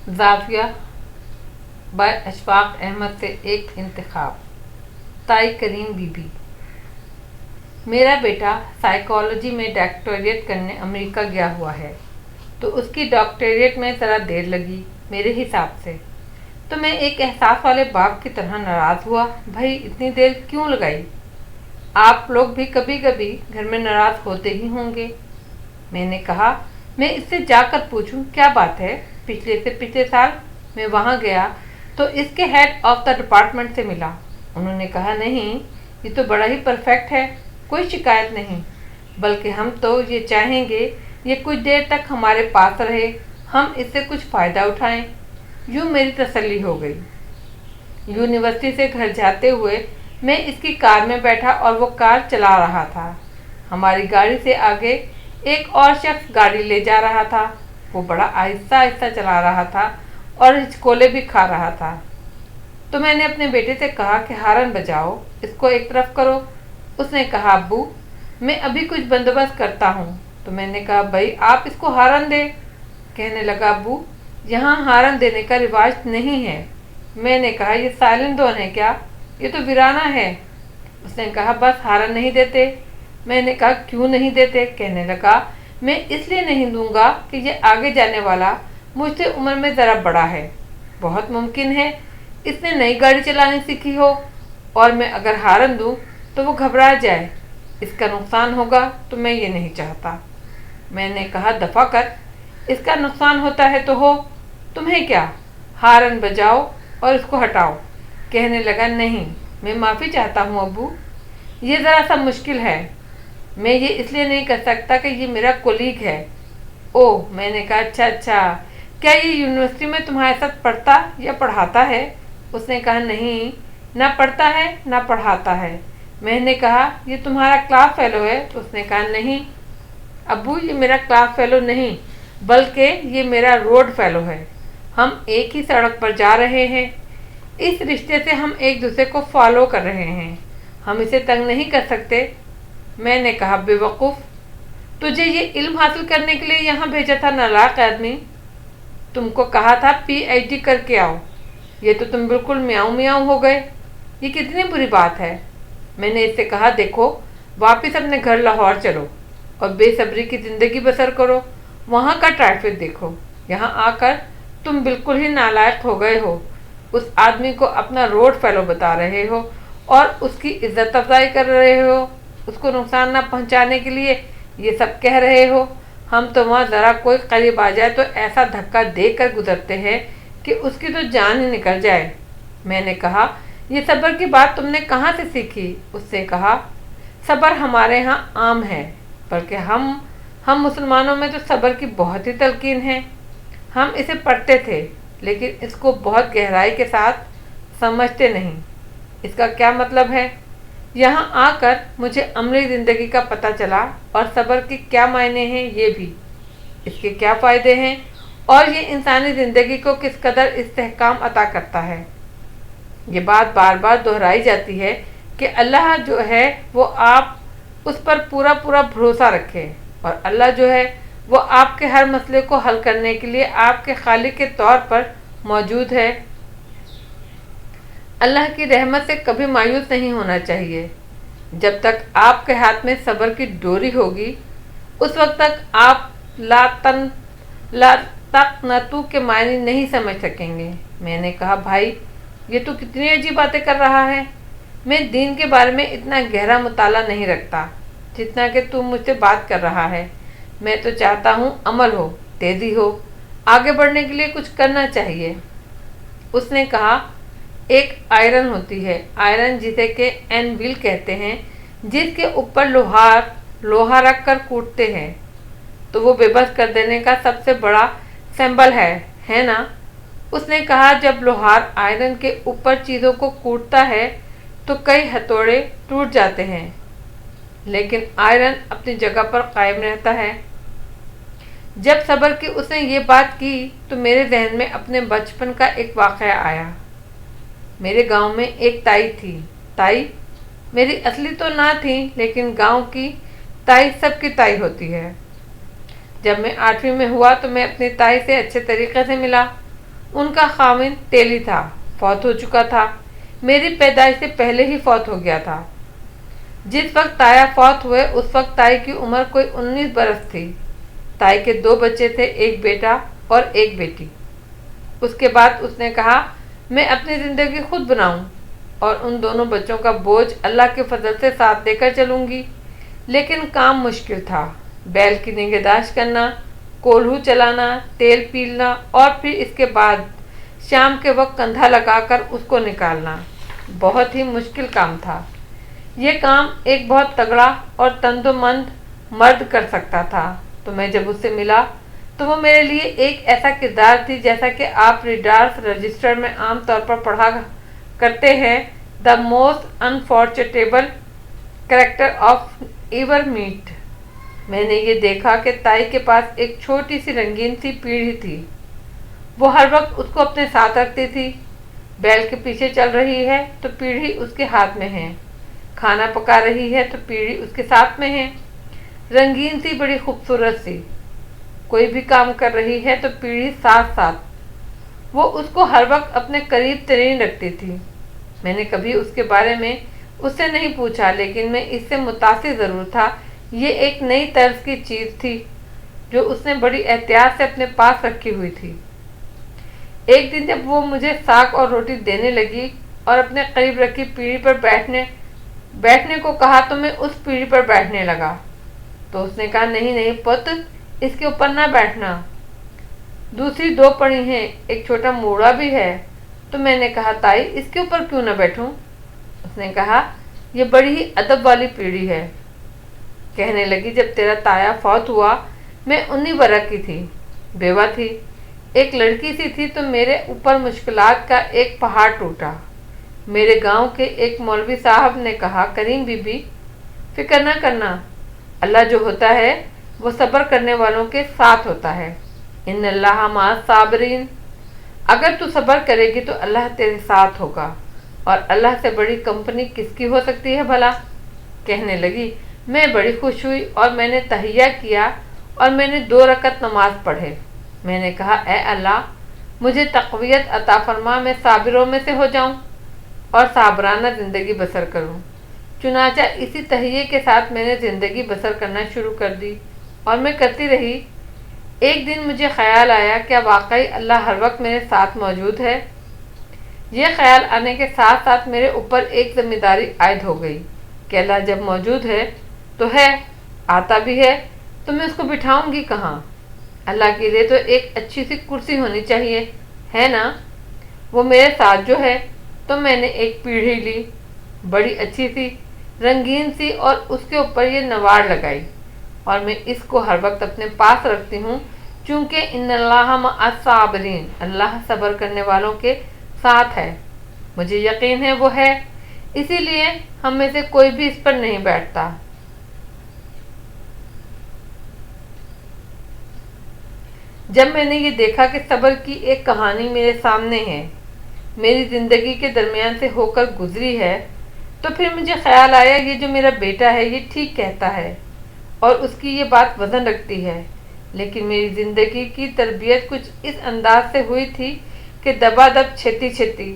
ज़ाविया bye Ashfaq Ahmad से एक इंतखाब। ताई करीम बीबी। मेरा बेटा साइकोलॉजी में डॉक्टरेट करने अमेरिका गया हुआ है, तो उसकी डॉक्टरेट में ज़रा देर लगी मेरे हिसाब से। तो मैं एक एहसास वाले बाप की तरह नाराज़ हुआ, भाई इतनी देर क्यों लगाई? आप लोग भी कभी कभी घर में नाराज़ होते ही होंगे। मैंने कहा, मैं इससे जाकर पूछूं क्या बात है। पिछले साल मैं वहाँ गया तो इसके हेड ऑफ द डिपार्टमेंट से मिला। उन्होंने कहा, नहीं ये तो बड़ा ही परफेक्ट है, कोई शिकायत नहीं, बल्कि हम तो ये चाहेंगे ये कुछ देर तक हमारे पास रहे, हम इससे कुछ फ़ायदा उठाएं। यूँ मेरी तसल्ली हो गई। यूनिवर्सिटी से घर जाते हुए मैं इसकी कार में बैठा और वो कार चला रहा था। हमारी गाड़ी से आगे एक और शख्स गाड़ी ले जा रहा था। वो बड़ा आहिस्ता आहिस्ता चला रहा था और हिचकोले भी खा रहा था। तो मैंने अपने बेटे से कहा कि हारन बजाओ, इसको एक तरफ करो। उसने कहा, अब्बू मैं अभी कुछ बंदोबस्त करता हूँ। तो मैंने कहा, भाई आप इसको हारन दे। कहने लगा, अब्बू यहाँ हारन देने का रिवाज नहीं है। मैंने कहा, ये साइलेंट डोन है क्या? ये तो वीराना है। उसने कहा, बस हारन नहीं देते। मैंने कहा, क्यों नहीं देते? कहने लगा, मैं इसलिए नहीं दूंगा कि ये आगे जाने वाला मुझसे उम्र में ज़रा बड़ा है। बहुत मुमकिन है इसने नई गाड़ी चलानी सीखी हो और मैं अगर हारन दूं तो वो घबरा जाए, इसका नुकसान होगा, तो मैं ये नहीं चाहता। मैंने कहा, दफ़ा कर, इसका नुकसान होता है तो हो, तुम्हें क्या, हारन बजाओ और इसको हटाओ। कहने लगा, नहीं मैं माफ़ी चाहता हूँ अब्बू, ये ज़रा सा मुश्किल है, मैं ये इसलिए नहीं कर सकता कि ये मेरा कोलीग है। ओह, मैंने कहा, अच्छा, क्या ये यूनिवर्सिटी में तुम्हारे साथ पढ़ता या पढ़ाता है? उसने कहा, नहीं, ना पढ़ता है ना पढ़ाता है। मैंने कहा, ये तुम्हारा क्लास फेलो है? उसने कहा, नहीं अब्बू ये मेरा क्लास फेलो नहीं, बल्कि ये मेरा रोड फेलो है। हम एक ही सड़क पर जा रहे हैं, इस रिश्ते से हम एक दूसरे को फॉलो कर रहे हैं, हम इसे तंग नहीं कर सकते। मैंने कहा, बेवकूफ़, तुझे ये इल्म हासिल करने के लिए यहाँ भेजा था नालायक आदमी। तुमको कहा था PhD करके आओ, ये तो तुम बिल्कुल म्याऊं म्याऊं हो गए। ये कितनी बुरी बात है। मैंने इससे कहा, देखो वापस अपने घर लाहौर चलो और बेसब्री की ज़िंदगी बसर करो, वहाँ का ट्रैफिक देखो। यहाँ आकर तुम बिल्कुल ही नालायक हो गए हो। उस आदमी को अपना रोड फेलो बता रहे हो और उसकी इज्जत अफजाई कर रहे हो, उसको नुकसान ना पहुंचाने के लिए ये सब कह रहे हो। हम तो वहाँ ज़रा कोई करीब आ जाए तो ऐसा धक्का देकर गुजरते हैं कि उसकी तो जान ही निकल जाए। मैंने कहा, ये सब्र की बात तुमने कहाँ से सीखी? उससे कहा, सब्र हमारे यहाँ आम है, बल्कि हम मुसलमानों में तो सब्र की बहुत ही तलकीन है। हम इसे पढ़ते थे, लेकिन इसको बहुत गहराई के साथ समझते नहीं। इसका क्या मतलब है? यहाँ आकर मुझे अमली ज़िंदगी का पता चला और सब्र के क्या मायने हैं ये भी, इसके क्या फ़ायदे हैं और ये इंसानी ज़िंदगी को किस कदर इस्तेहकाम अता करता है। ये बात बार बार दोहराई जाती है कि अल्लाह जो है वो आप उस पर पूरा भरोसा रखें और अल्लाह जो है वो आपके हर मसले को हल करने के लिए आपके खालिक के तौर पर मौजूद है। अल्लाह की रहमत से कभी मायूस नहीं होना चाहिए। जब तक आपके हाथ में सब्र की डोरी होगी, उस वक्त तक आप ला तक़नतू के मायने नहीं समझ सकेंगे। मैंने कहा, भाई ये तो कितनी अजीब बातें कर रहा है। मैं दीन के बारे में इतना गहरा मुताला नहीं रखता जितना कि तू मुझसे बात कर रहा है। मैं तो चाहता हूँ अमल हो, तेज़ी हो, आगे बढ़ने के लिए कुछ करना चाहिए। उसने कहा, एक आयरन होती है, आयरन जिसे के एनविल कहते हैं, जिसके ऊपर लोहा रख कर कूटते हैं, तो वो बेबस कर देने का सबसे बड़ा सिंबल है ना? उसने कहा, जब लोहार आयरन के ऊपर चीज़ों को कूटता है तो कई हथौड़े टूट जाते हैं, लेकिन आयरन अपनी जगह पर कायम रहता है। जब सब्र की उसने ये बात की तो मेरे जहन में अपने बचपन का एक वाक़या आया। मेरे गांव में एक ताई थी। ताई मेरी असली तो ना थी, लेकिन गांव की ताई सबकी ताई होती है। जब मैं 8वीं में हुआ तो मैं अपनी ताई से अच्छे तरीके से मिला। ان کا خاوند تیلی تھا، فوت ہو چکا تھا، میری پیدائش سے پہلے ہی فوت ہو گیا تھا۔ جس وقت تایا فوت ہوئے اس وقت تائی کی عمر کوئی 19 برس تھی۔ تائی کے 2 بچے تھے، ایک بیٹا اور ایک بیٹی۔ اس کے بعد اس نے کہا میں اپنی زندگی خود بناؤں اور ان دونوں بچوں کا بوجھ اللہ کے فضل سے ساتھ لے کر چلوں گی، لیکن کام مشکل تھا۔ بیل کی نگہداشت کرنا، کولہو چلانا، تیل پیلنا اور پھر اس کے بعد شام کے وقت کندھا لگا کر اس کو نکالنا بہت ہی مشکل کام تھا۔ یہ کام ایک بہت تگڑا اور تند و مند مرد کر سکتا تھا۔ تو میں جب اس سے ملا تو وہ میرے لیے ایک ایسا کردار تھی جیسا کہ آپ ریڈرس رجسٹر میں عام طور پر پڑھا کرتے ہیں، the most unforgettable character of ever met. میں نے یہ دیکھا کہ تائی کے پاس ایک چھوٹی سی رنگین سی پیڑھی تھی، وہ ہر وقت اس کو اپنے ساتھ رکھتی تھی۔ بیل کے پیچھے چل رہی ہے تو پیڑھی اس کے ہاتھ میں ہے، کھانا پکا رہی ہے تو پیڑھی اس کے ساتھ میں ہے، رنگین سی، بڑی خوبصورت سی، کوئی بھی کام کر رہی ہے تو پیڑھی ساتھ ساتھ، وہ اس کو ہر وقت اپنے قریب ترین رکھتی تھی۔ میں نے کبھی اس کے بارے میں اس سے نہیں پوچھا، لیکن میں اس سے متاثر ضرور تھا۔ یہ ایک نئی طرز کی چیز تھی جو اس نے بڑی احتیاط سے اپنے پاس رکھی ہوئی تھی۔ ایک دن جب وہ مجھے ساگ اور روٹی دینے لگی اور اپنے قریب رکھی پیڑھی پر بیٹھنے کو کہا تو میں اس پیڑھی پر بیٹھنے لگا۔ تو اس نے کہا نہیں نہیں پت، اس کے اوپر نہ بیٹھنا، دوسری 2 پڑی ہیں، ایک چھوٹا موڑا بھی ہے۔ تو میں نے کہا تائی اس کے اوپر کیوں نہ بیٹھوں؟ اس نے کہا یہ بڑی ہی ادب والی پیڑھی ہے۔ کہنے لگی جب تیرا تایا فوت ہوا میں 19 برس کی تھی، بیوہ تھی، ایک لڑکی سی تھی، تو میرے اوپر مشکلات کا ایک پہاڑ ٹوٹا۔ میرے گاؤں کے ایک مولوی صاحب نے کہا کریم بی بی فکر نہ کرنا، اللہ جو ہوتا ہے وہ صبر کرنے والوں کے ساتھ ہوتا ہے، ان اللہ مع الصابرین، اگر تو صبر کرے گی تو اللہ تیرے ساتھ ہوگا، اور اللہ سے بڑی کمپنی کس کی ہو سکتی ہے بھلا؟ کہنے لگی میں بڑی خوش ہوئی اور میں نے تحیہ کیا اور میں نے 2 رکعت نماز پڑھے۔ میں نے کہا اے اللہ مجھے تقویت عطا فرما، میں صابروں میں سے ہو جاؤں اور صابرانہ زندگی بسر کروں۔ چنانچہ اسی تہیے کے ساتھ میں نے زندگی بسر کرنا شروع کر دی اور میں کرتی رہی۔ ایک دن مجھے خیال آیا کیا واقعی اللہ ہر وقت میرے ساتھ موجود ہے؟ یہ خیال آنے کے ساتھ ساتھ میرے اوپر ایک ذمہ داری عائد ہو گئی کہ اللہ جب موجود ہے تو ہے، آتا بھی ہے، تو میں اس کو بٹھاؤں گی کہاں؟ اللہ کے لیے تو ایک اچھی سی کرسی ہونی چاہیے، ہے نا؟ وہ میرے ساتھ جو ہے۔ تو میں نے ایک پیڑھی لی، بڑی اچھی سی، رنگین سی، اور اس کے اوپر یہ نوار لگائی، اور میں اس کو ہر وقت اپنے پاس رکھتی ہوں، چونکہ ان اللہ مع الصابرین، اللہ صبر کرنے والوں کے ساتھ ہے۔ مجھے یقین ہے وہ ہے، اسی لیے ہم میں سے کوئی بھی اس پر نہیں بیٹھتا۔ جب میں نے یہ دیکھا کہ صبر کی ایک کہانی میرے سامنے ہے، میری زندگی کے درمیان سے ہو کر گزری ہے، تو پھر مجھے خیال آیا یہ جو میرا بیٹا ہے یہ ٹھیک کہتا ہے اور اس کی یہ بات وزن رکھتی ہے، لیکن میری زندگی کی تربیت کچھ اس انداز سے ہوئی تھی کہ دبا دب چھتی،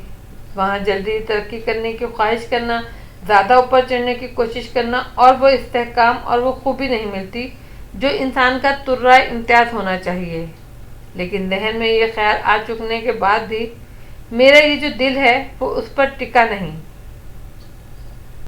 وہاں جلدی ترقی کرنے کی خواہش کرنا، زیادہ اوپر چڑھنے کی کوشش کرنا، اور وہ استحکام اور وہ خوبی نہیں ملتی جو انسان کا ترائے امتیاز ہونا چاہیے۔ لیکن ذہن میں یہ خیال آ چکنے کے بعد بھی میرا یہ جو دل ہے وہ اس پر ٹکا نہیں۔